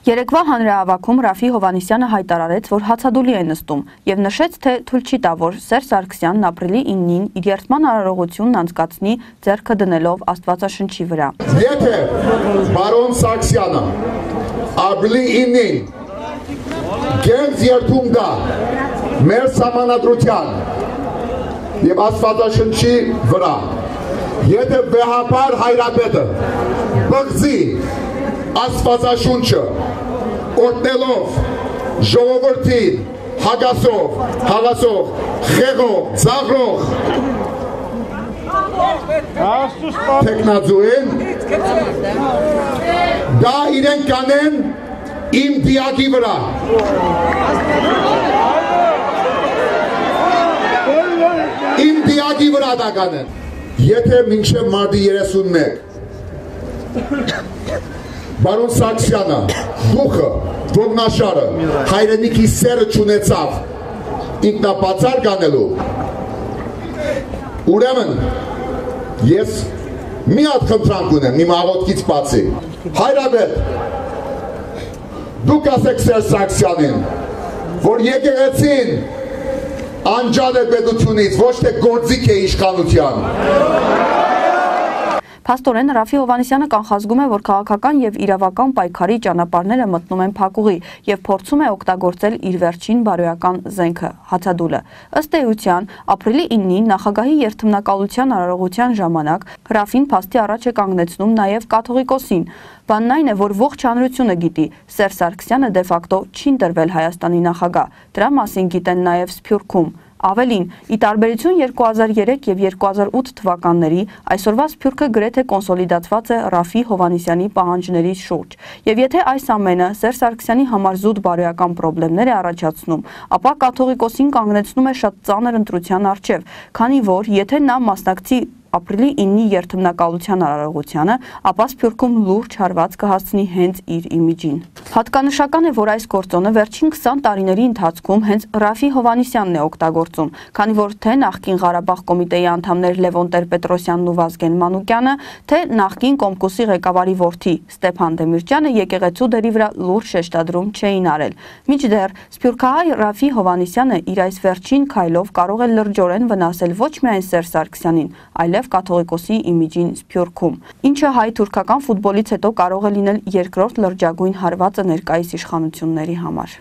Երեկվա հանրահավաքում Ռաֆի Հովհաննիսյանը հայտարարեց, որ հացադուլի է նստում եւ նշեց, թե թույլ չի տա, որ Սերժ Սարգսյանն ապրիլի 9-ին իր երթման արարողությունն անցկացնի ձեռքը դնելով Աստվածաշնչի վրա։ Եթե բարոն Սարգսյանը ապրիլի 9-ին գերձ երթում դա մեր սահմանադրության եւ Աստվածաշնչի վրա, եթե վեհապար հայրապետը բղձի Աստվածաշունչը օրտնելով ժողովրդին հագասով, հավասով, խեղով, ծաղրող թեկնածուին դա իրեն կանեն իմ դիակի վրա իմ դիակի վրա դա կանեն եթե մինչև մարտի 31 Բարոն Սարգսյանը, դուխը, ողնաշարը, հայրենիքի սերը չունեցավ ինքնապատար կանելու, ուրեմն ես մի հատ խնդրանք ունեմ, իմ աղոթքից բացի, հայրապետ, դուք ասեք Սերժ Սարգսյանին, որ եկեղեցին անջատ է պետությունից, ոչ թե գործիք է իշխանության։ Փաստորեն Ռաֆի Հովհաննիսյանը կանխազգում է, որ քաղաքական եւ իրավական պայքարի ճանապարհները մտնում են փակուղի եւ փորձում է օգտագործել իր վերջին բարոյական զենքը՝ հացադուլը։ Ըստ էության, ապրիլի 9-ին նախագահի երթմնակալության արարողության ժամանակ Ռաֆին փաստի առաջ է կանգնեցնում նաեւ կաթողիկոսին։ Բանն այն է, որ ողջ հանրությունը գիտի, Սերժ Սարգսյանը դե ֆակտո չի ընտրվել Հայաստանի նախագահ։ Դրա մասին գիտեն նաեւ Սփյուռքում։ Ավելին, ի տարբերություն 2003 եւ 2008 թվականների, այսօրվա Սփյուռքը գրեթե կոնսոլիդացված է Ռաֆի Հովհաննիսյանի պահանջների շուրջ։ Եվ եթե այս ամենը Սերժ Սարգսյանի համար զուտ բարոյական խնդիրներ է առաջացնում, ապա կաթողիկոսին կանգնեցնում է շատ ծանր ընտրության առջև, քանի որ եթե նա մասնակցի ապրիլի 9-ի երթմնակալության արարողությանը, ապա Սփյուռքում լուրջ հարված կհասցնի հենց իր իմիջին։ Հատկանշական է, որ այս գործոնը վերջին 20 տարիների ընթացքում հենց Ռաֆի Հովհաննիսյանն է օգտագործում, քանի որ թե նախկին Ղարաբաղ կոմիտեի անդամներ Լևոն Տեր-Պետրոսյանն ու Վազգեն Մանուկյանը, թե նախկին Կոմկուսի ղեկավարի որդի Ստեփան Դեմիրճյանը եկեղեցու դերի վրա լուրջ շեշտադրում չէին արել։ Մինչդեռ սփյուռքահայ Ռաֆի Հովհաննիսյանը իր այս վերջին քայլով կարող է լրջորեն վնասել ոչ միայն Սերժ Սարգսյանին, այլև կաթողիկոսի իմիջին Սփյուռքում, ինչը հայ-թուրքական ֆուտբոլից հետո կարող է լինել երկրորդ լրջագույն հարվածը ներկայիս իշխանությունների համար։